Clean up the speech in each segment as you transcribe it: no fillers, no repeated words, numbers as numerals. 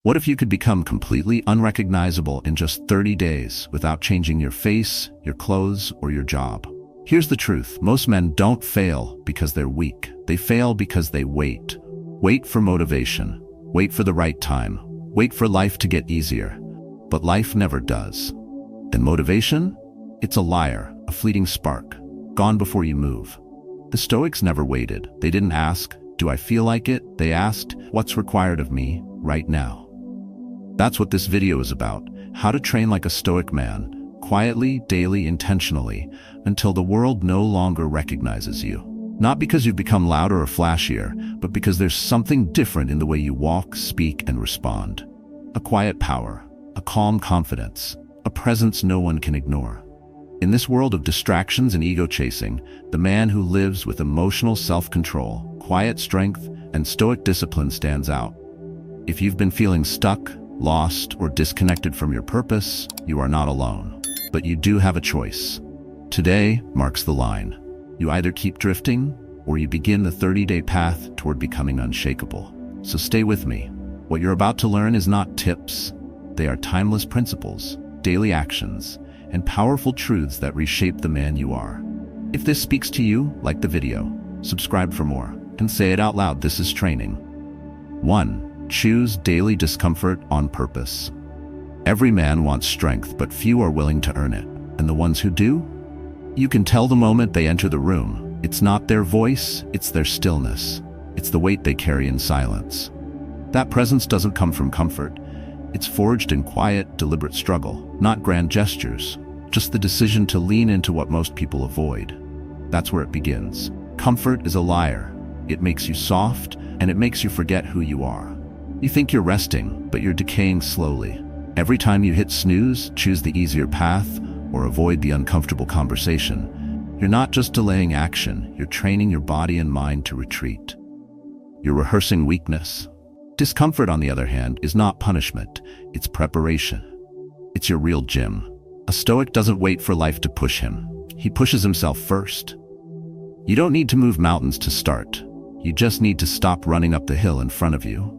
What if you could become completely unrecognizable in just 30 days without changing your face, your clothes, or your job? Here's the truth. Most men don't fail because they're weak. They fail because they wait. Wait for motivation. Wait for the right time. Wait for life to get easier. But life never does. And motivation? It's a liar, a fleeting spark, gone before you move. The Stoics never waited. They didn't ask, "Do I feel like it?" They asked, "What's required of me right now?" That's what this video is about. How to train like a Stoic man, quietly, daily, intentionally, until the world no longer recognizes you. Not because you've become louder or flashier, but because there's something different in the way you walk, speak, and respond. A quiet power, a calm confidence, a presence no one can ignore. In this world of distractions and ego chasing, the man who lives with emotional self-control, quiet strength, and Stoic discipline stands out. If you've been feeling stuck, lost, or disconnected from your purpose, you are not alone. But you do have a choice. Today marks the line. You either keep drifting, or you begin the 30-day path toward becoming unshakable. So stay with me. What you're about to learn is not tips. They are timeless principles, daily actions, and powerful truths that reshape the man you are. If this speaks to you, like the video, subscribe for more, and say it out loud. This is training. 1. Choose daily discomfort on purpose. Every man wants strength, but few are willing to earn it. And the ones who do? You can tell the moment they enter the room. It's not their voice, it's their stillness. It's the weight they carry in silence. That presence doesn't come from comfort. It's forged in quiet, deliberate struggle, not grand gestures, just the decision to lean into what most people avoid. That's where it begins. Comfort is a liar. It makes you soft, and it makes you forget who you are. You think you're resting, but you're decaying slowly. Every time you hit snooze, choose the easier path, or avoid the uncomfortable conversation, you're not just delaying action, you're training your body and mind to retreat. You're rehearsing weakness. Discomfort, on the other hand, is not punishment, it's preparation. It's your real gym. A Stoic doesn't wait for life to push him. He pushes himself first. You don't need to move mountains to start. You just need to stop running up the hill in front of you.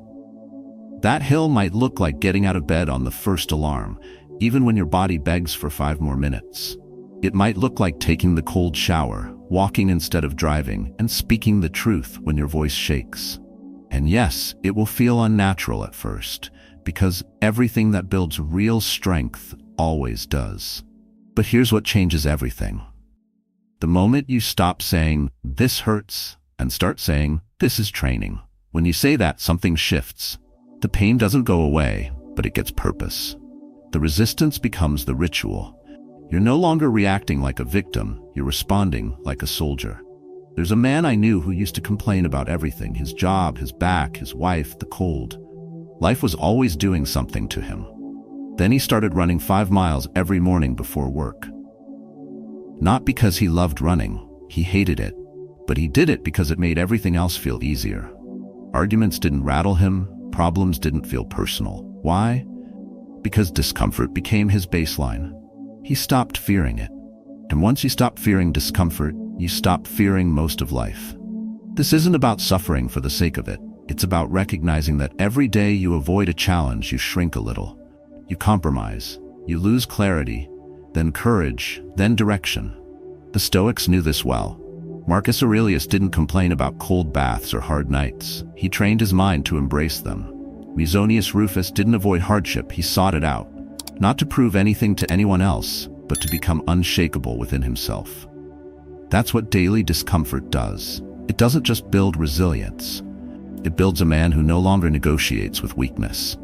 That hill might look like getting out of bed on the first alarm, even when your body begs for 5 more minutes. It might look like taking the cold shower, walking instead of driving, and speaking the truth when your voice shakes. And yes, it will feel unnatural at first, because everything that builds real strength always does. But here's what changes everything. The moment you stop saying, "This hurts," and start saying, "This is training." When you say that, something shifts. The pain doesn't go away, but it gets purpose. The resistance becomes the ritual. You're no longer reacting like a victim, you're responding like a soldier. There's a man I knew who used to complain about everything: his job, his back, his wife, the cold. Life was always doing something to him. Then he started running 5 miles every morning before work. Not because he loved running, he hated it, but he did it because it made everything else feel easier. Arguments didn't rattle him, problems didn't feel personal. Why? Because discomfort became his baseline. He stopped fearing it. And once you stop fearing discomfort, you stop fearing most of life. This isn't about suffering for the sake of it. It's about recognizing that every day you avoid a challenge, you shrink a little. You compromise. You lose clarity, then courage, then direction. The Stoics knew this well. Marcus Aurelius didn't complain about cold baths or hard nights. He trained his mind to embrace them. Musonius Rufus didn't avoid hardship, he sought it out. Not to prove anything to anyone else, but to become unshakable within himself. That's what daily discomfort does. It doesn't just build resilience. It builds a man who no longer negotiates with weakness.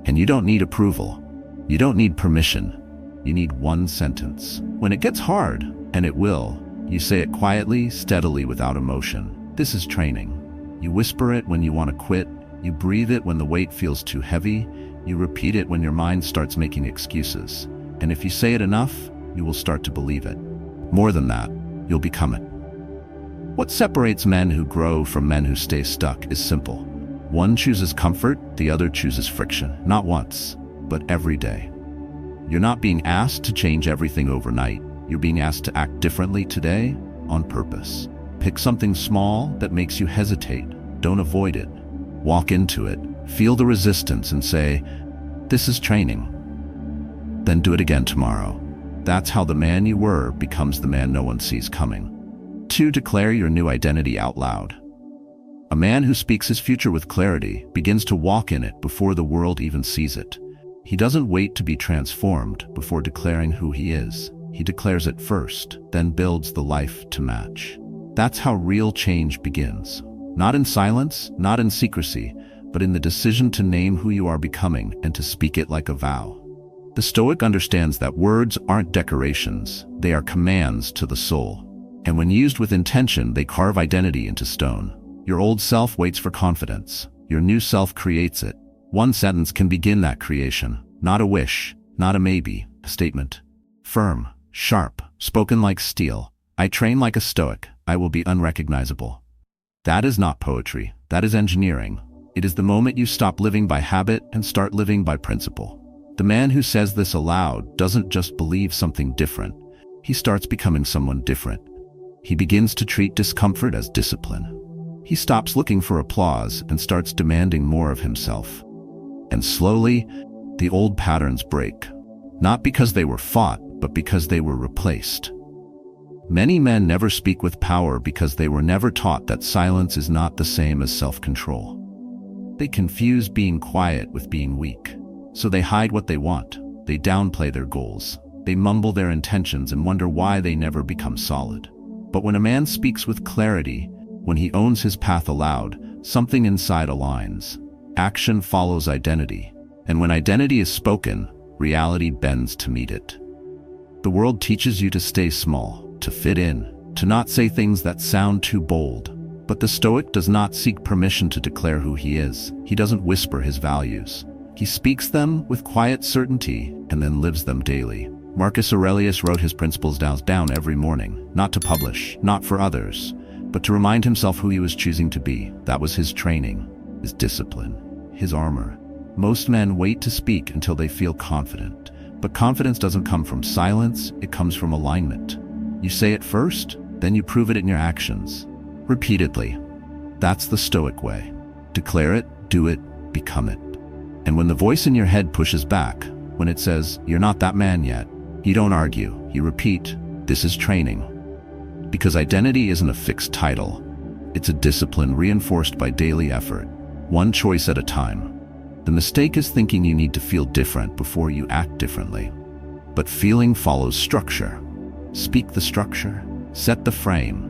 And you don't need approval. You don't need permission. You need one sentence. When it gets hard, and it will, you say it quietly, steadily, without emotion. This is training. You whisper it when you want to quit. You breathe it when the weight feels too heavy. You repeat it when your mind starts making excuses. And if you say it enough, you will start to believe it. More than that, you'll become it. What separates men who grow from men who stay stuck is simple. One chooses comfort, the other chooses friction. Not once, but every day. You're not being asked to change everything overnight. You're being asked to act differently today on purpose. Pick something small that makes you hesitate. Don't avoid it. Walk into it. Feel the resistance and say, "This is training." Then do it again tomorrow. That's how the man you were becomes the man no one sees coming. 2. Declare your new identity out loud. A man who speaks his future with clarity begins to walk in it before the world even sees it. He doesn't wait to be transformed before declaring who he is. He declares it first, then builds the life to match. That's how real change begins. Not in silence, not in secrecy, but in the decision to name who you are becoming and to speak it like a vow. The Stoic understands that words aren't decorations, they are commands to the soul. And when used with intention, they carve identity into stone. Your old self waits for confidence. Your new self creates it. One sentence can begin that creation. Not a wish, not a maybe, a statement. Firm, sharp, spoken like steel. I train like a Stoic, I will be unrecognizable. That is not poetry, that is engineering. It is the moment you stop living by habit and start living by principle. The man who says this aloud doesn't just believe something different. He starts becoming someone different. He begins to treat discomfort as discipline. He stops looking for applause and starts demanding more of himself. And slowly, the old patterns break. Not because they were fought, but because they were replaced. Many men never speak with power because they were never taught that silence is not the same as self-control. They confuse being quiet with being weak. So they hide what they want. They downplay their goals. They mumble their intentions and wonder why they never become solid. But when a man speaks with clarity, when he owns his path aloud, something inside aligns. Action follows identity. And when identity is spoken, reality bends to meet it. The world teaches you to stay small, to fit in, to not say things that sound too bold. But the Stoic does not seek permission to declare who he is. He doesn't whisper his values. He speaks them with quiet certainty and then lives them daily. Marcus Aurelius wrote his principles down every morning, not to publish, not for others, but to remind himself who he was choosing to be. That was his training, his discipline, his armor. Most men wait to speak until they feel confident, but confidence doesn't come from silence, it comes from alignment. You say it first, then you prove it in your actions. Repeatedly. That's the Stoic way. Declare it, do it, become it. And when the voice in your head pushes back, when it says, "You're not that man yet," you don't argue, you repeat, "This is training." Because identity isn't a fixed title. It's a discipline reinforced by daily effort, one choice at a time. The mistake is thinking you need to feel different before you act differently. But feeling follows structure. Speak the structure, set the frame.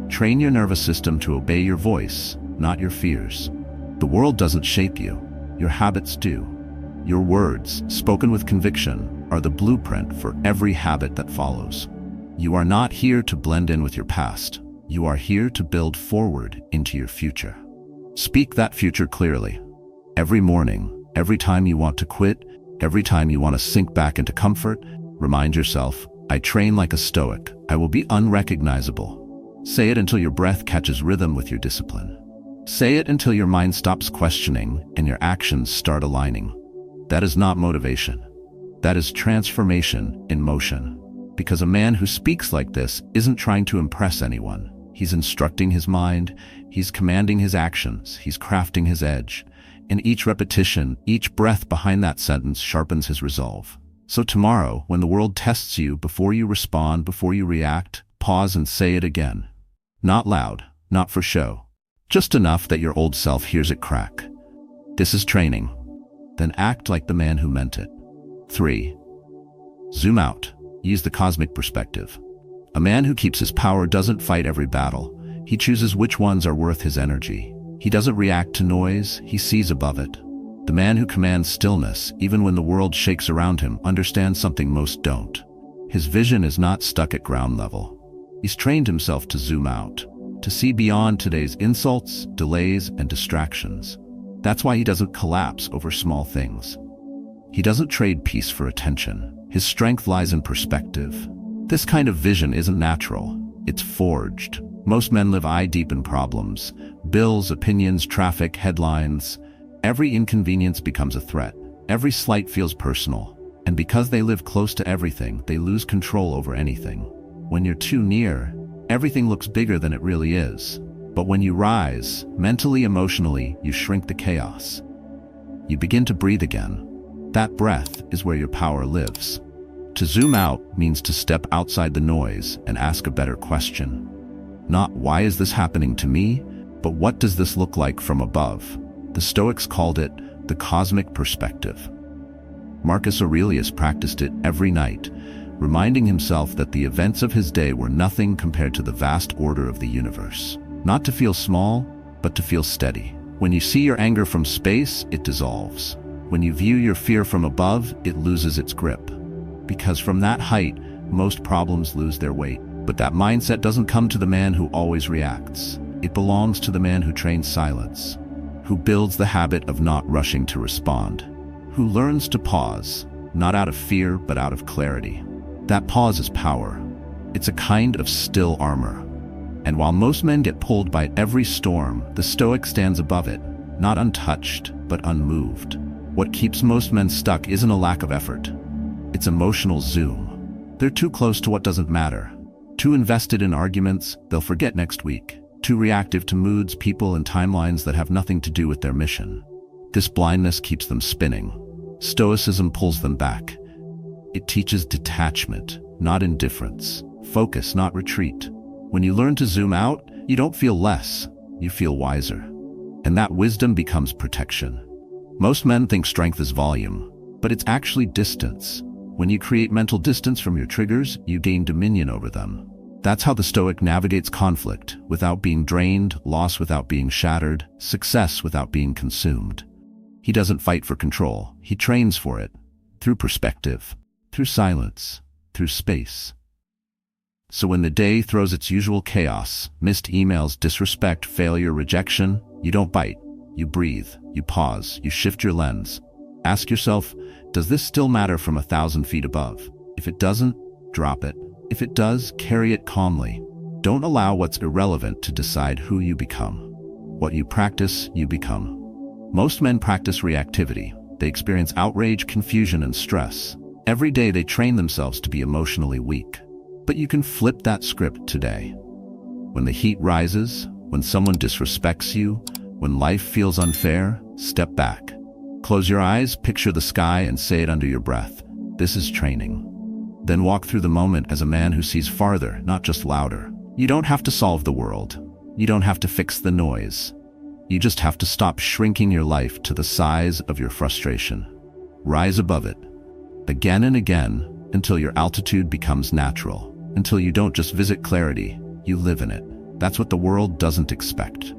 Train your nervous system to obey your voice, not your fears. The world doesn't shape you. Your habits do. Your words, spoken with conviction, are the blueprint for every habit that follows. You are not here to blend in with your past. You are here to build forward into your future. Speak that future clearly. Every morning, every time you want to quit, every time you want to sink back into comfort, remind yourself, "I train like a Stoic. I will be unrecognizable." Say it until your breath catches rhythm with your discipline. Say it until your mind stops questioning and your actions start aligning. That is not motivation. That is transformation in motion. Because a man who speaks like this isn't trying to impress anyone. He's instructing his mind, he's commanding his actions, he's crafting his edge. And each repetition, each breath behind that sentence sharpens his resolve. So tomorrow, when the world tests you, before you respond, before you react, pause and say it again. Not loud, not for show. Just enough that your old self hears it crack. This is training. Then act like the man who meant it. 3. Zoom out. Use the cosmic perspective. A man who keeps his power doesn't fight every battle. He chooses which ones are worth his energy. He doesn't react to noise, he sees above it. The man who commands stillness, even when the world shakes around him, understands something most don't. His vision is not stuck at ground level. He's trained himself to zoom out, to see beyond today's insults, delays, and distractions. That's why he doesn't collapse over small things. He doesn't trade peace for attention. His strength lies in perspective. This kind of vision isn't natural. It's forged. Most men live eye-deep in problems. Bills, opinions, traffic, headlines. Every inconvenience becomes a threat. Every slight feels personal. And because they live close to everything, they lose control over anything. When you're too near, everything looks bigger than it really is. But when you rise, mentally, emotionally, you shrink the chaos. You begin to breathe again. That breath is where your power lives. To zoom out means to step outside the noise and ask a better question. Not why is this happening to me, but what does this look like from above? The Stoics called it the cosmic perspective. Marcus Aurelius practiced it every night, reminding himself that the events of his day were nothing compared to the vast order of the universe. Not to feel small, but to feel steady. When you see your anger from space, it dissolves. When you view your fear from above, it loses its grip. Because from that height, most problems lose their weight. But that mindset doesn't come to the man who always reacts. It belongs to the man who trains silence, who builds the habit of not rushing to respond, who learns to pause, not out of fear, but out of clarity. That pause is power. It's a kind of still armor. And while most men get pulled by every storm, the Stoic stands above it, not untouched, but unmoved. What keeps most men stuck isn't a lack of effort. It's emotional zoom. They're too close to what doesn't matter. Too invested in arguments they'll forget next week. Too reactive to moods, people, and timelines that have nothing to do with their mission. This blindness keeps them spinning. Stoicism pulls them back. It teaches detachment, not indifference. Focus, not retreat. When you learn to zoom out, you don't feel less, you feel wiser. And that wisdom becomes protection. Most men think strength is volume, but it's actually distance. When you create mental distance from your triggers, you gain dominion over them. That's how the Stoic navigates conflict, without being drained, loss without being shattered, success without being consumed. He doesn't fight for control, he trains for it, through perspective, through silence, through space. So when the day throws its usual chaos, missed emails, disrespect, failure, rejection, you don't bite. You breathe, you pause, you shift your lens. Ask yourself, does this still matter from 1,000 feet above? If it doesn't, drop it. If it does, carry it calmly. Don't allow what's irrelevant to decide who you become. What you practice, you become. Most men practice reactivity. They experience outrage, confusion, and stress. Every day they train themselves to be emotionally weak. But you can flip that script today. When the heat rises, when someone disrespects you, when life feels unfair, step back. Close your eyes, picture the sky, and say it under your breath. This is training. Then walk through the moment as a man who sees farther, not just louder. You don't have to solve the world. You don't have to fix the noise. You just have to stop shrinking your life to the size of your frustration. Rise above it, again and again, until your altitude becomes natural. Until you don't just visit clarity, you live in it. That's what the world doesn't expect.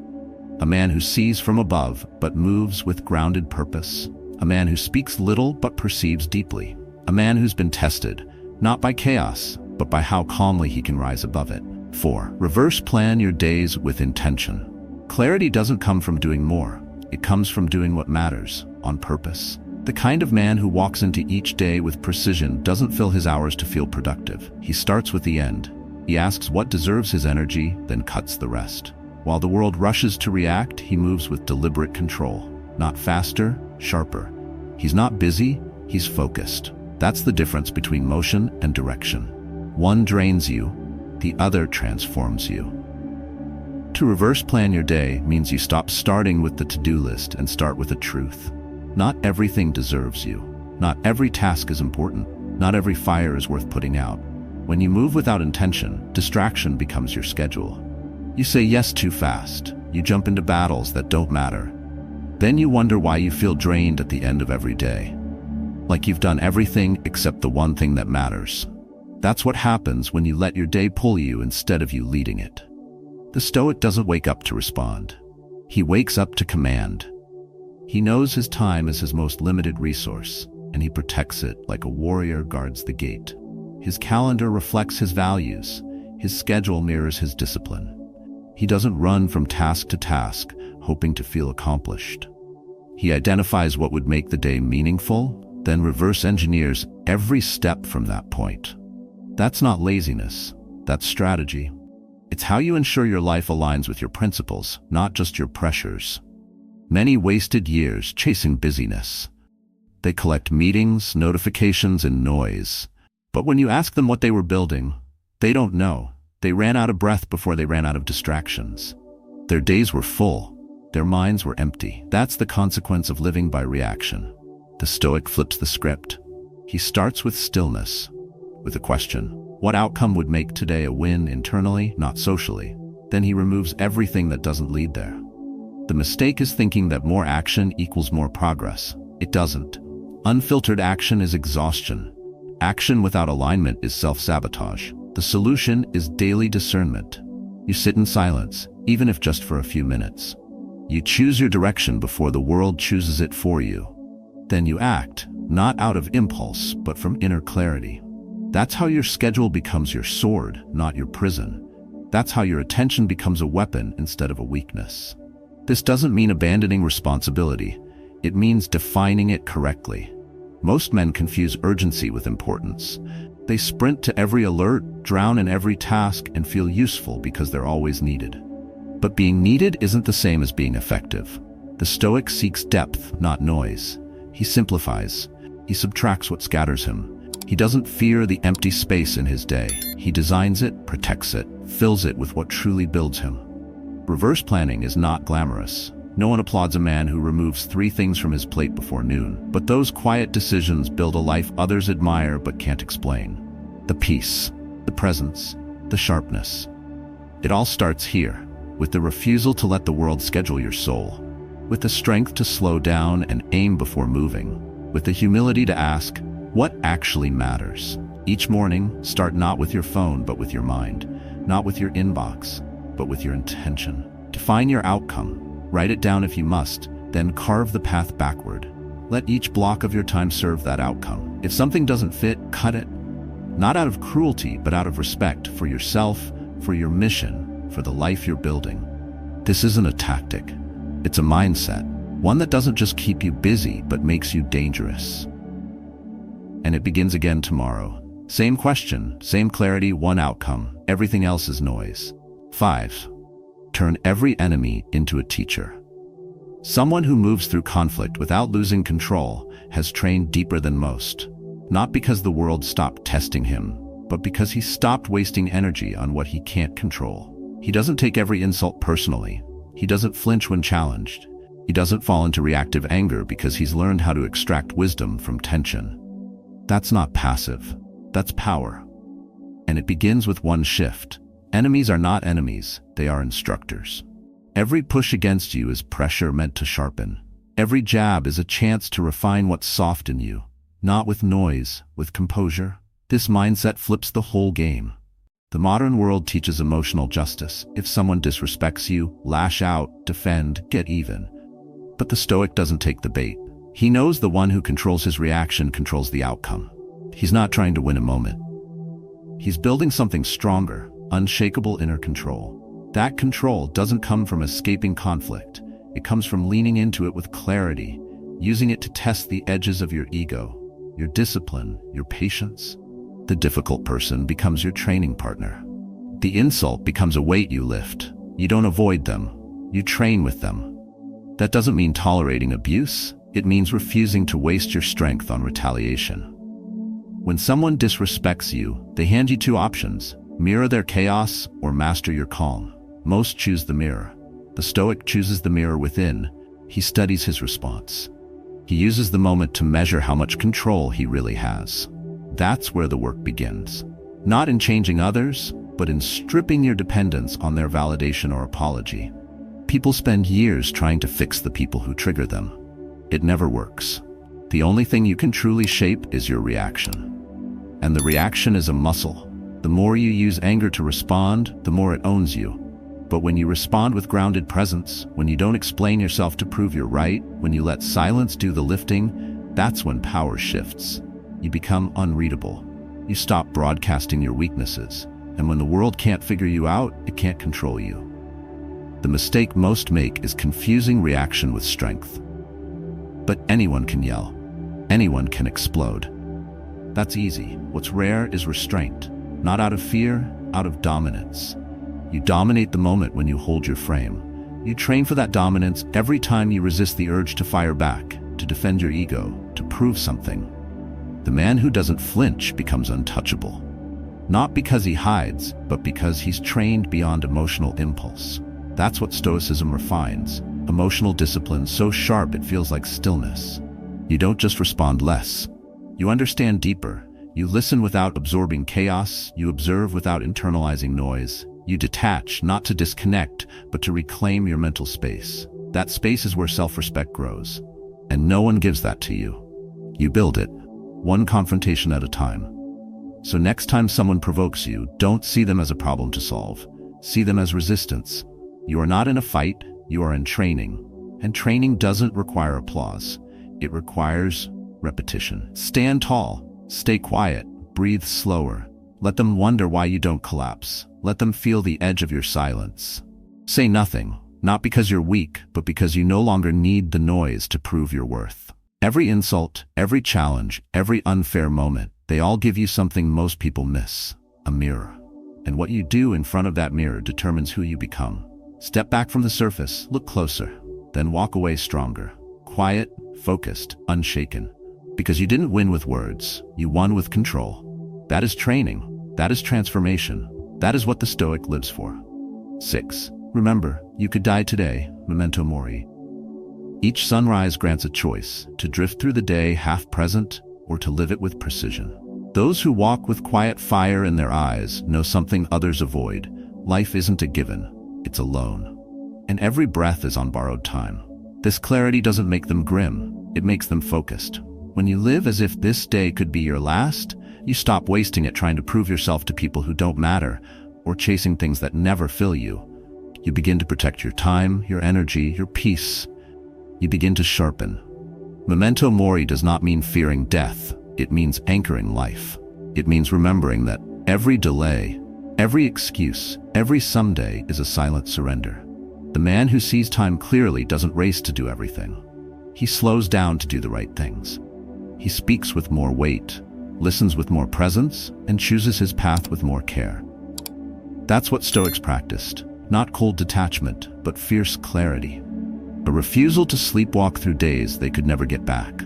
A man who sees from above but moves with grounded purpose. A man who speaks little but perceives deeply. A man who's been tested, not by chaos, but by how calmly he can rise above it. 4. Reverse plan your days with intention. Clarity doesn't come from doing more. It comes from doing what matters, on purpose. The kind of man who walks into each day with precision doesn't fill his hours to feel productive. He starts with the end. He asks what deserves his energy, then cuts the rest. While the world rushes to react, he moves with deliberate control. Not faster, sharper. He's not busy, he's focused. That's the difference between motion and direction. One drains you, the other transforms you. To reverse plan your day means you stop starting with the to-do list and start with a truth. Not everything deserves you. Not every task is important. Not every fire is worth putting out. When you move without intention, distraction becomes your schedule. You say yes too fast. You jump into battles that don't matter. Then you wonder why you feel drained at the end of every day. Like you've done everything except the one thing that matters. That's what happens when you let your day pull you instead of you leading it. The Stoic doesn't wake up to respond. He wakes up to command. He knows his time is his most limited resource, and he protects it like a warrior guards the gate. His calendar reflects his values. His schedule mirrors his discipline. He doesn't run from task to task, hoping to feel accomplished. He identifies what would make the day meaningful, then reverse engineers every step from that point. That's not laziness, that's strategy. It's how you ensure your life aligns with your principles, not just your pressures. Many wasted years chasing busyness. They collect meetings, notifications, and noise. But when you ask them what they were building, they don't know. They ran out of breath before they ran out of distractions. Their days were full, Their minds were empty. That's the consequence of living by reaction. The Stoic flips the script. He starts with stillness, with a question. What outcome would make today a win internally, not socially? Then he removes everything that doesn't lead there. The mistake is thinking that more action equals more progress. It doesn't. Unfiltered action is exhaustion. Action without alignment is self-sabotage. The solution is daily discernment. You sit in silence, even if just for a few minutes. You choose your direction before the world chooses it for you. Then you act, not out of impulse, but from inner clarity. That's how your schedule becomes your sword, not your prison. That's how your attention becomes a weapon instead of a weakness. This doesn't mean abandoning responsibility. It means defining it correctly. Most men confuse urgency with importance. They sprint to every alert, drown in every task, and feel useful because they're always needed. But being needed isn't the same as being effective. The Stoic seeks depth, not noise. He simplifies. He subtracts what scatters him. He doesn't fear the empty space in his day. He designs it, protects it, fills it with what truly builds him. Reverse planning is not glamorous. No one applauds a man who removes 3 things from his plate before noon. But those quiet decisions build a life others admire but can't explain. The peace, the presence, the sharpness. It all starts here, with the refusal to let the world schedule your soul, with the strength to slow down and aim before moving, with the humility to ask, what actually matters? Each morning, start not with your phone but with your mind, not with your inbox, but with your intention. Define your outcome. Write it down if you must, then carve the path backward. Let each block of your time serve that outcome. If something doesn't fit, cut it. Not out of cruelty, but out of respect for yourself, for your mission, for the life you're building. This isn't a tactic. It's a mindset, one that doesn't just keep you busy, but makes you dangerous. And it begins again tomorrow. Same question, same clarity, one outcome. Everything else is noise. 5. Turn every enemy into a teacher. Someone who moves through conflict without losing control has trained deeper than most. Not because the world stopped testing him, but because he stopped wasting energy on what he can't control. He doesn't take every insult personally. He doesn't flinch when challenged. He doesn't fall into reactive anger because he's learned how to extract wisdom from tension. That's not passive. That's power. And it begins with one shift. Enemies are not enemies, they are instructors. Every push against you is pressure meant to sharpen. Every jab is a chance to refine what's soft in you, not with noise, with composure. This mindset flips the whole game. The modern world teaches emotional justice. If someone disrespects you, lash out, defend, get even. But the Stoic doesn't take the bait. He knows the one who controls his reaction controls the outcome. He's not trying to win a moment. He's building something stronger. Unshakable inner control. That control doesn't come from escaping conflict. It comes from leaning into it with clarity, using it to test the edges of your ego, your discipline, your patience. The difficult person becomes your training partner. The insult becomes a weight you lift. You don't avoid them. You train with them. That doesn't mean tolerating abuse. It means refusing to waste your strength on retaliation. When someone disrespects you, they hand you 2 options. Mirror their chaos or master your calm. Most choose the mirror. The Stoic chooses the mirror within. He studies his response. He uses the moment to measure how much control he really has. That's where the work begins. Not in changing others, but in stripping your dependence on their validation or apology. People spend years trying to fix the people who trigger them. It never works. The only thing you can truly shape is your reaction. And the reaction is a muscle. The more you use anger to respond, the more it owns you. But when you respond with grounded presence, when you don't explain yourself to prove you're right, when you let silence do the lifting, that's when power shifts. You become unreadable. You stop broadcasting your weaknesses. And when the world can't figure you out, it can't control you. The mistake most make is confusing reaction with strength. But anyone can yell. Anyone can explode. That's easy. What's rare is restraint. Not out of fear, out of dominance. You dominate the moment when you hold your frame. You train for that dominance every time you resist the urge to fire back, to defend your ego, to prove something. The man who doesn't flinch becomes untouchable. Not because he hides, but because he's trained beyond emotional impulse. That's what Stoicism refines. Emotional discipline so sharp it feels like stillness. You don't just respond less. You understand deeper. You listen without absorbing chaos. You observe without internalizing noise. You detach, not to disconnect, but to reclaim your mental space. That space is where self-respect grows. And no one gives that to you. You build it, one confrontation at a time. So next time someone provokes you, don't see them as a problem to solve. See them as resistance. You are not in a fight, you are in training. And training doesn't require applause. It requires repetition. Stand tall, stay quiet, breathe slower. Let them wonder why you don't collapse. Let them feel the edge of your silence. Say nothing, not because you're weak, but because you no longer need the noise to prove your worth. Every insult, every challenge, every unfair moment, they all give you something most people miss: a mirror. And what you do in front of that mirror determines who you become. Step back from the surface, look closer, then walk away stronger. Quiet, focused, unshaken. Because you didn't win with words, you won with control. That is training. That is transformation. That is what the Stoic lives for. 6. Remember, you could die today, memento mori. Each sunrise grants a choice, to drift through the day half present or to live it with precision. Those who walk with quiet fire in their eyes know something others avoid. Life isn't a given, it's a loan. And every breath is on borrowed time. This clarity doesn't make them grim, it makes them focused. When you live as if this day could be your last, you stop wasting it trying to prove yourself to people who don't matter, or chasing things that never fill you. You begin to protect your time, your energy, your peace. You begin to sharpen. Memento mori does not mean fearing death. It means anchoring life. It means remembering that every delay, every excuse, every someday is a silent surrender. The man who sees time clearly doesn't race to do everything. He slows down to do the right things. He speaks with more weight, listens with more presence, and chooses his path with more care. That's what Stoics practiced. Not cold detachment, but fierce clarity. A refusal to sleepwalk through days they could never get back.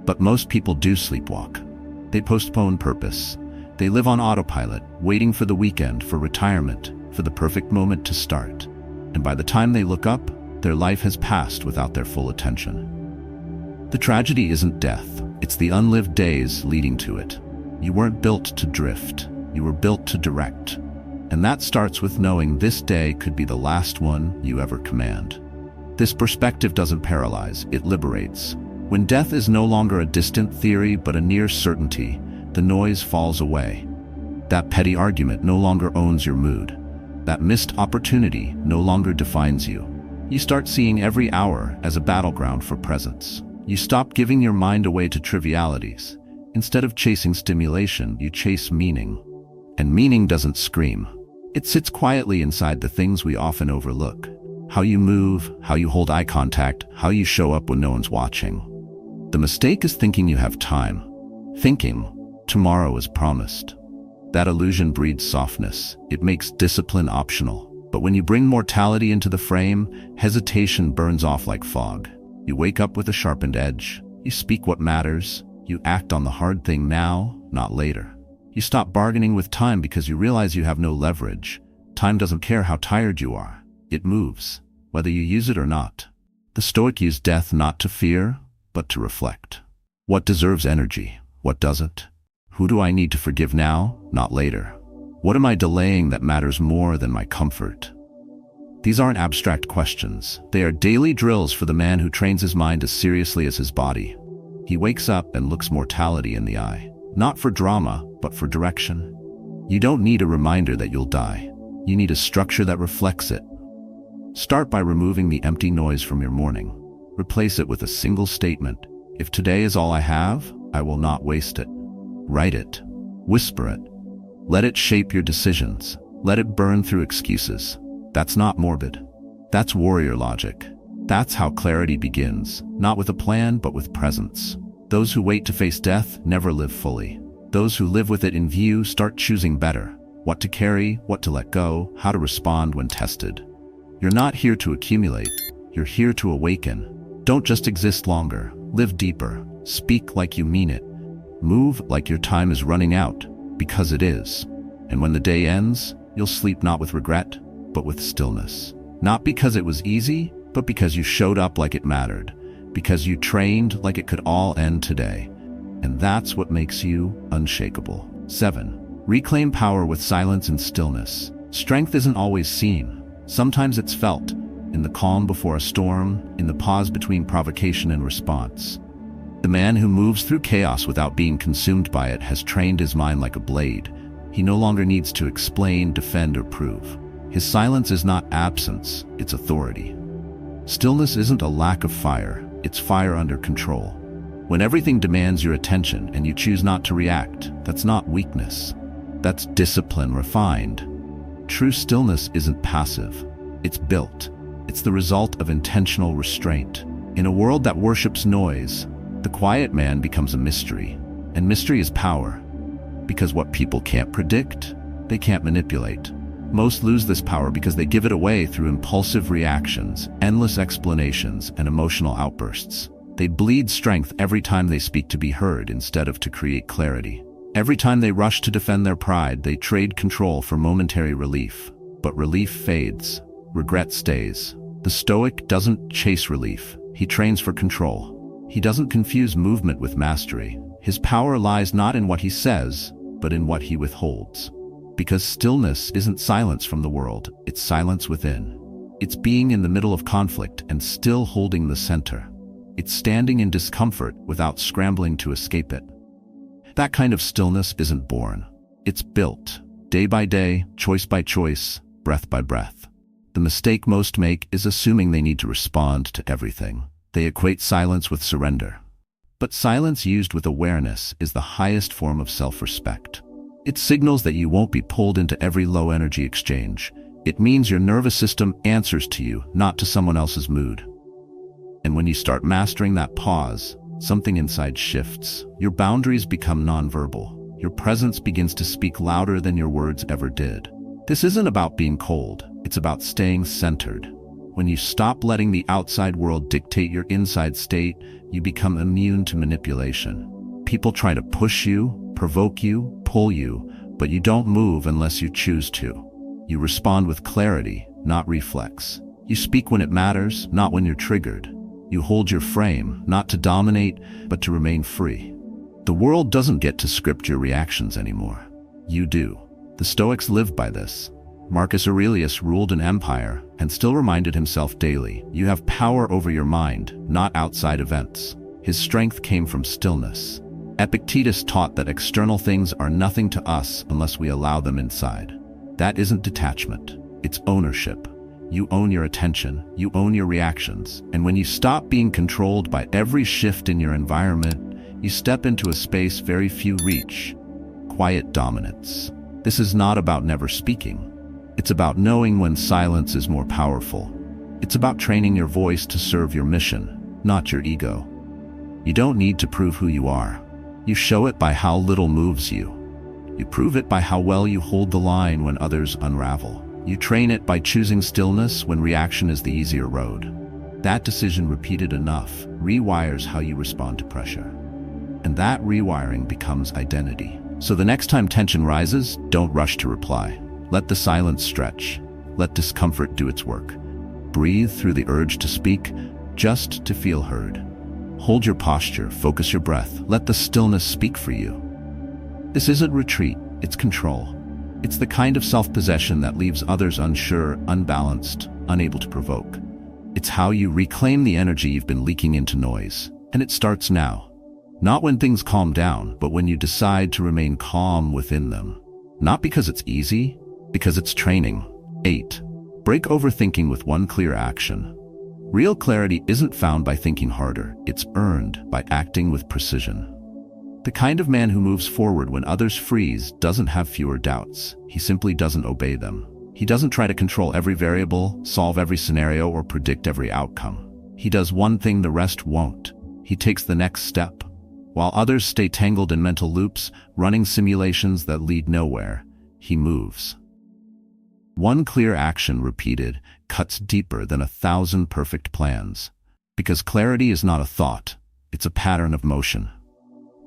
But most people do sleepwalk. They postpone purpose. They live on autopilot, waiting for the weekend, for retirement, for the perfect moment to start. And by the time they look up, their life has passed without their full attention. The tragedy isn't death, it's the unlived days leading to it. You weren't built to drift, you were built to direct. And that starts with knowing this day could be the last one you ever command. This perspective doesn't paralyze, it liberates. When death is no longer a distant theory but a near certainty, the noise falls away. That petty argument no longer owns your mood. That missed opportunity no longer defines you. You start seeing every hour as a battleground for presence. You stop giving your mind away to trivialities. Instead of chasing stimulation, you chase meaning. And meaning doesn't scream. It sits quietly inside the things we often overlook. How you move, how you hold eye contact, how you show up when no one's watching. The mistake is thinking you have time. Thinking tomorrow is promised. That illusion breeds softness. It makes discipline optional. But when you bring mortality into the frame, hesitation burns off like fog. You wake up with a sharpened edge. You speak what matters. You act on the hard thing now, not later. You stop bargaining with time because you realize you have no leverage. Time doesn't care how tired you are. It moves, whether you use it or not. The Stoic use death not to fear, but to reflect. What deserves energy? What doesn't? Who do I need to forgive now, not later? What am I delaying that matters more than my comfort? These aren't abstract questions. They are daily drills for the man who trains his mind as seriously as his body. He wakes up and looks mortality in the eye. Not for drama, but for direction. You don't need a reminder that you'll die. You need a structure that reflects it. Start by removing the empty noise from your morning. Replace it with a single statement. If today is all I have, I will not waste it. Write it. Whisper it. Let it shape your decisions. Let it burn through excuses. That's not morbid. That's warrior logic. That's how clarity begins, not with a plan, but with presence. Those who wait to face death never live fully. Those who live with it in view start choosing better. What to carry, what to let go, how to respond when tested. You're not here to accumulate. You're here to awaken. Don't just exist longer. Live deeper. Speak like you mean it. Move like your time is running out, because it is. And when the day ends, you'll sleep not with regret, but with stillness. Not because it was easy, but because you showed up like it mattered, because you trained like it could all end today. And that's what makes you unshakable. 7. Reclaim power with silence and stillness. Strength isn't always seen. Sometimes it's felt, in the calm before a storm, in the pause between provocation and response. The man who moves through chaos without being consumed by it has trained his mind like a blade. He no longer needs to explain, defend, or prove. His silence is not absence, it's authority. Stillness isn't a lack of fire, it's fire under control. When everything demands your attention and you choose not to react, that's not weakness. That's discipline refined. True stillness isn't passive, it's built. It's the result of intentional restraint. In a world that worships noise, the quiet man becomes a mystery. And mystery is power. Because what people can't predict, they can't manipulate. Most lose this power because they give it away through impulsive reactions, endless explanations, and emotional outbursts. They bleed strength every time they speak to be heard instead of to create clarity. Every time they rush to defend their pride, they trade control for momentary relief. But relief fades. Regret stays. The Stoic doesn't chase relief. He trains for control. He doesn't confuse movement with mastery. His power lies not in what he says, but in what he withholds. Because stillness isn't silence from the world, it's silence within. It's being in the middle of conflict and still holding the center. It's standing in discomfort without scrambling to escape it. That kind of stillness isn't born. It's built, day by day, choice by choice, breath by breath. The mistake most make is assuming they need to respond to everything. They equate silence with surrender. But silence used with awareness is the highest form of self-respect. It signals that you won't be pulled into every low-energy exchange. It means your nervous system answers to you, not to someone else's mood. And when you start mastering that pause, something inside shifts. Your boundaries become nonverbal. Your presence begins to speak louder than your words ever did. This isn't about being cold. It's about staying centered. When you stop letting the outside world dictate your inside state, you become immune to manipulation. People try to push you, provoke you, pull you, but you don't move unless you choose to. You respond with clarity, not reflex. You speak when it matters, not when you're triggered. You hold your frame, not to dominate, but to remain free. The world doesn't get to script your reactions anymore. You do. The Stoics lived by this. Marcus Aurelius ruled an empire and still reminded himself daily, you have power over your mind, not outside events. His strength came from stillness. Epictetus taught that external things are nothing to us unless we allow them inside. That isn't detachment, it's ownership. You own your attention, you own your reactions, and when you stop being controlled by every shift in your environment, you step into a space very few reach. Quiet dominance. This is not about never speaking. It's about knowing when silence is more powerful. It's about training your voice to serve your mission, not your ego. You don't need to prove who you are. You show it by how little moves you. You prove it by how well you hold the line when others unravel. You train it by choosing stillness when reaction is the easier road. That decision repeated enough rewires how you respond to pressure. And that rewiring becomes identity. So the next time tension rises, don't rush to reply. Let the silence stretch. Let discomfort do its work. Breathe through the urge to speak, just to feel heard. Hold your posture, focus your breath. Let the stillness speak for you. This isn't retreat, it's control. It's the kind of self-possession that leaves others unsure, unbalanced, unable to provoke. It's how you reclaim the energy you've been leaking into noise. And it starts now. Not when things calm down, but when you decide to remain calm within them. Not because it's easy, because it's training. 8. Break overthinking with one clear action. Real clarity isn't found by thinking harder. It's earned by acting with precision. The kind of man who moves forward when others freeze doesn't have fewer doubts. He simply doesn't obey them. He doesn't try to control every variable, solve every scenario, or predict every outcome. He does one thing the rest won't. He takes the next step. While others stay tangled in mental loops, running simulations that lead nowhere, he moves. One clear action repeated cuts deeper than 1,000 perfect plans. Because clarity is not a thought, it's a pattern of motion.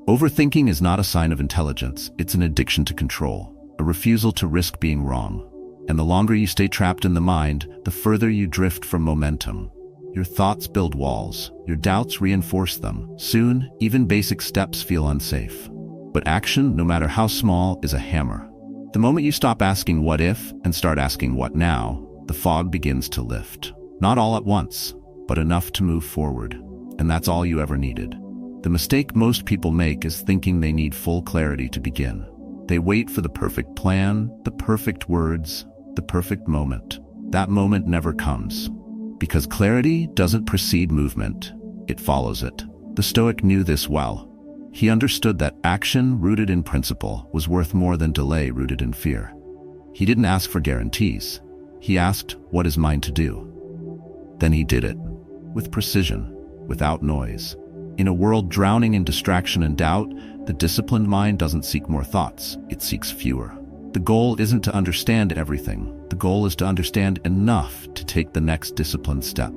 Overthinking is not a sign of intelligence, it's an addiction to control, a refusal to risk being wrong. And the longer you stay trapped in the mind, the further you drift from momentum. Your thoughts build walls. Your doubts reinforce them. Soon, even basic steps feel unsafe. But action, no matter how small, is a hammer. The moment you stop asking what if and start asking what now, the fog begins to lift. Not all at once, but enough to move forward. And that's all you ever needed. The mistake most people make is thinking they need full clarity to begin. They wait for the perfect plan, the perfect words, the perfect moment. That moment never comes. Because clarity doesn't precede movement, it follows it. The Stoic knew this well. He understood that action rooted in principle was worth more than delay rooted in fear. He didn't ask for guarantees. He asked, what is mine to do? Then he did it, with precision, without noise. In a world drowning in distraction and doubt, the disciplined mind doesn't seek more thoughts, it seeks fewer. The goal isn't to understand everything. The goal is to understand enough to take the next disciplined step.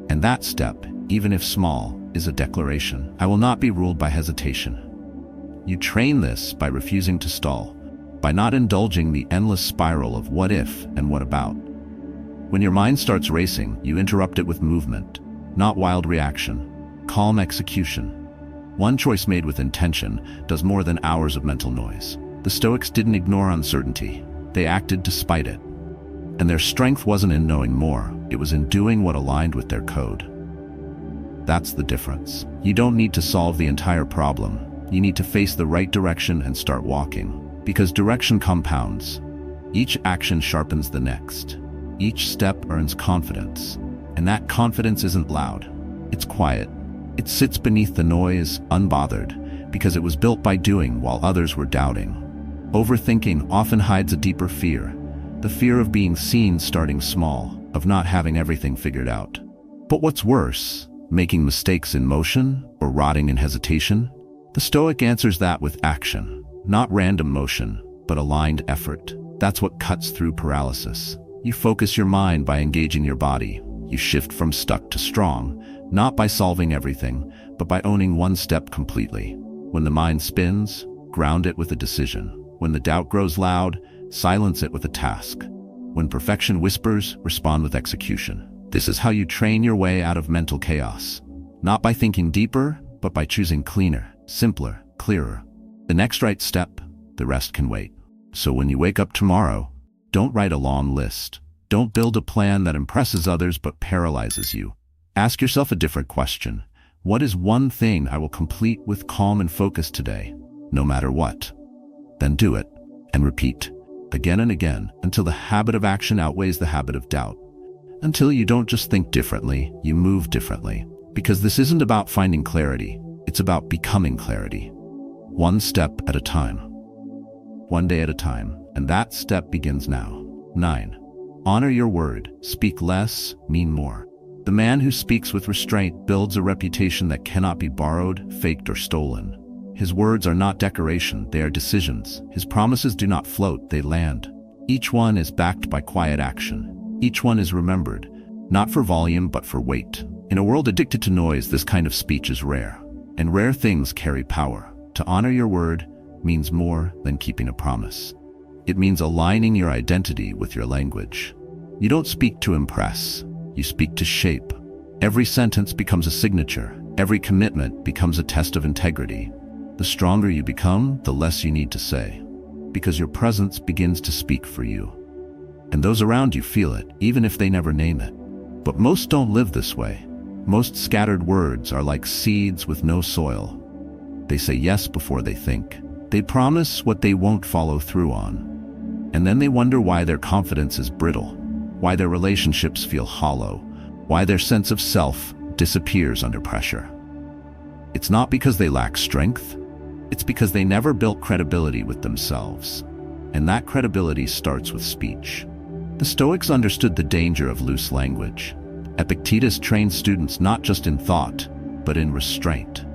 And that step, even if small, is a declaration. I will not be ruled by hesitation. You train this by refusing to stall, by not indulging the endless spiral of what if and what about. When your mind starts racing, you interrupt it with movement, not wild reaction, calm execution. One choice made with intention does more than hours of mental noise. The Stoics didn't ignore uncertainty. They acted despite it. And their strength wasn't in knowing more, it was in doing what aligned with their code. That's the difference. You don't need to solve the entire problem. You need to face the right direction and start walking. Because direction compounds. Each action sharpens the next. Each step earns confidence. And that confidence isn't loud. It's quiet. It sits beneath the noise, unbothered, because it was built by doing while others were doubting. Overthinking often hides a deeper fear. The fear of being seen starting small, of not having everything figured out. But what's worse, making mistakes in motion or rotting in hesitation? The Stoic answers that with action, not random motion, but aligned effort. That's what cuts through paralysis. You focus your mind by engaging your body. You shift from stuck to strong, not by solving everything, but by owning one step completely. When the mind spins, ground it with a decision. When the doubt grows loud, silence it with a task. When perfection whispers, respond with execution. This is how you train your way out of mental chaos. Not by thinking deeper, but by choosing cleaner, simpler, clearer. The next right step, the rest can wait. So when you wake up tomorrow, don't write a long list. Don't build a plan that impresses others but paralyzes you. Ask yourself a different question. What is one thing I will complete with calm and focus today, no matter what? Then do it, and repeat, again and again, until the habit of action outweighs the habit of doubt. Until you don't just think differently, you move differently. Because this isn't about finding clarity, it's about becoming clarity. One step at a time. One day at a time, and that step begins now. 9. Honor your word. Speak less, mean more. The man who speaks with restraint builds a reputation that cannot be borrowed, faked, or stolen. His words are not decoration, they are decisions. His promises do not float, they land. Each one is backed by quiet action. Each one is remembered, not for volume but for weight. In a world addicted to noise, this kind of speech is rare. And rare things carry power. To honor your word means more than keeping a promise. It means aligning your identity with your language. You don't speak to impress, you speak to shape. Every sentence becomes a signature. Every commitment becomes a test of integrity. The stronger you become, the less you need to say, because your presence begins to speak for you. And those around you feel it, even if they never name it. But most don't live this way. Most scattered words are like seeds with no soil. They say yes before they think. They promise what they won't follow through on. And then they wonder why their confidence is brittle, why their relationships feel hollow, why their sense of self disappears under pressure. It's not because they lack strength. It's because they never built credibility with themselves. And that credibility starts with speech. The Stoics understood the danger of loose language. Epictetus trained students not just in thought, but in restraint.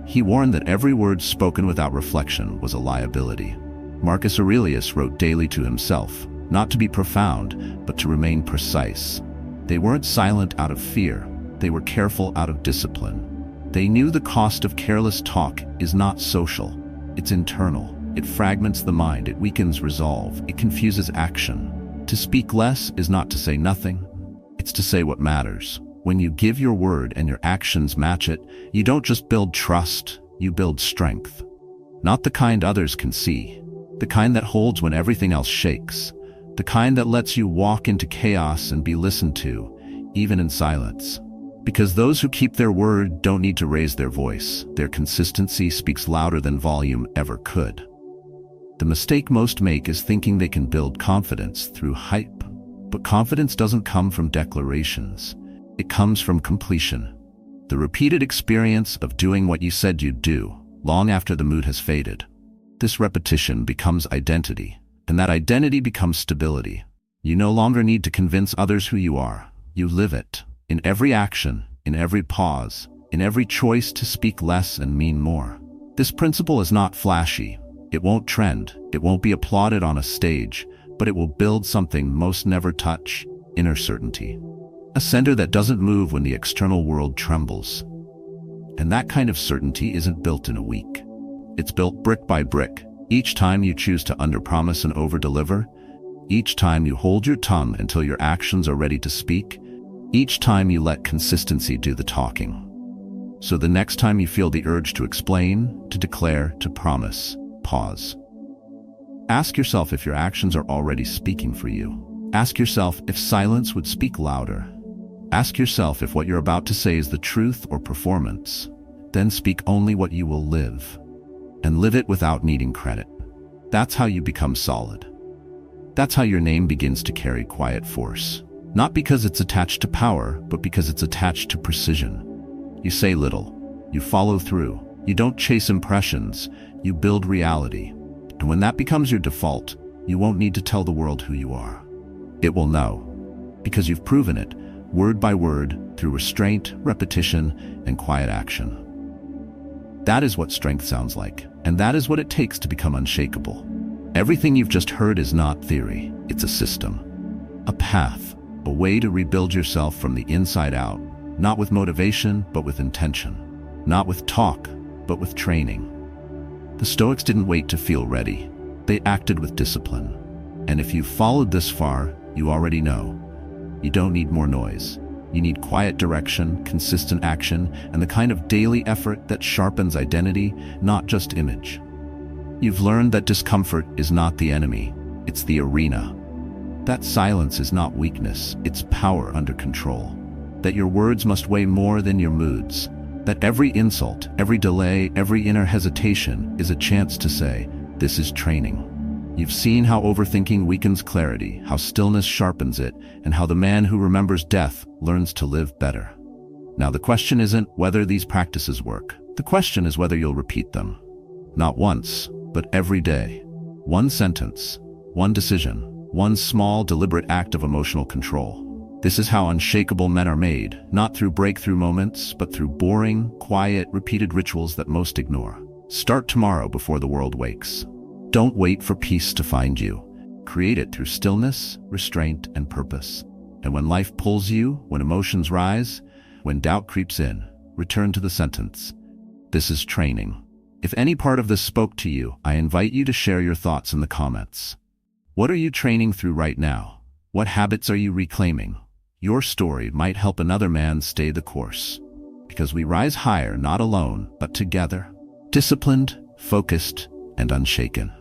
He warned that every word spoken without reflection was a liability. Marcus Aurelius wrote daily to himself, not to be profound, but to remain precise. They weren't silent out of fear. They were careful out of discipline. They knew the cost of careless talk is not social, it's internal. It fragments the mind, it weakens resolve, it confuses action. To speak less is not to say nothing, it's to say what matters, When you give your word and your actions match it, you don't just build trust, you build strength. Not the kind others can see, the kind that holds when everything else shakes, the kind that lets you walk into chaos and be listened to, even in silence. Because those who keep their word don't need to raise their voice. Their consistency speaks louder than volume ever could. The mistake most make is thinking they can build confidence through hype. But confidence doesn't come from declarations. It comes from completion. The repeated experience of doing what you said you'd do, long after the mood has faded. This repetition becomes identity, and that identity becomes stability. You no longer need to convince others who you are. You live it. In every action, in every pause, in every choice to speak less and mean more. This principle is not flashy. It won't trend. It won't be applauded on a stage, but it will build something most never touch: inner certainty. A center that doesn't move when the external world trembles. And that kind of certainty isn't built in a week. It's built brick by brick. Each time you choose to underpromise and overdeliver, each time you hold your tongue until your actions are ready to speak, each time you let consistency do the talking. So the next time you feel the urge to explain, to declare, to promise, pause. Ask yourself if your actions are already speaking for you. Ask yourself if silence would speak louder. Ask yourself if what you're about to say is the truth or performance. Then speak only what you will live. And live it without needing credit. That's how you become solid. That's how your name begins to carry quiet force. Not because it's attached to power, but because it's attached to precision. You say little. You follow through. You don't chase impressions. You build reality. And when that becomes your default, you won't need to tell the world who you are. It will know. Because you've proven it, word by word, through restraint, repetition, and quiet action. That is what strength sounds like, and that is what it takes to become unshakable. Everything you've just heard is not theory. It's a system. A path. A way to rebuild yourself from the inside out, not with motivation, but with intention. Not with talk, but with training. The Stoics didn't wait to feel ready. They acted with discipline. And if you've followed this far, you already know. You don't need more noise. You need quiet direction, consistent action, and the kind of daily effort that sharpens identity, not just image. You've learned that discomfort is not the enemy. It's the arena. That silence is not weakness, it's power under control. That your words must weigh more than your moods. That every insult, every delay, every inner hesitation is a chance to say, this is training. You've seen how overthinking weakens clarity, how stillness sharpens it, and how the man who remembers death learns to live better. Now the question isn't whether these practices work. The question is whether you'll repeat them. Not once, but every day. One sentence, one decision, one small, deliberate act of emotional control. This is how unshakable men are made, not through breakthrough moments, but through boring, quiet, repeated rituals that most ignore. Start tomorrow before the world wakes. Don't wait for peace to find you. Create it through stillness, restraint, and purpose. And when life pulls you, when emotions rise, when doubt creeps in, return to the sentence. This is training. If any part of this spoke to you, I invite you to share your thoughts in the comments. What are you training through right now? What habits are you reclaiming? Your story might help another man stay the course. Because we rise higher, not alone, but together. Disciplined, focused, and unshaken.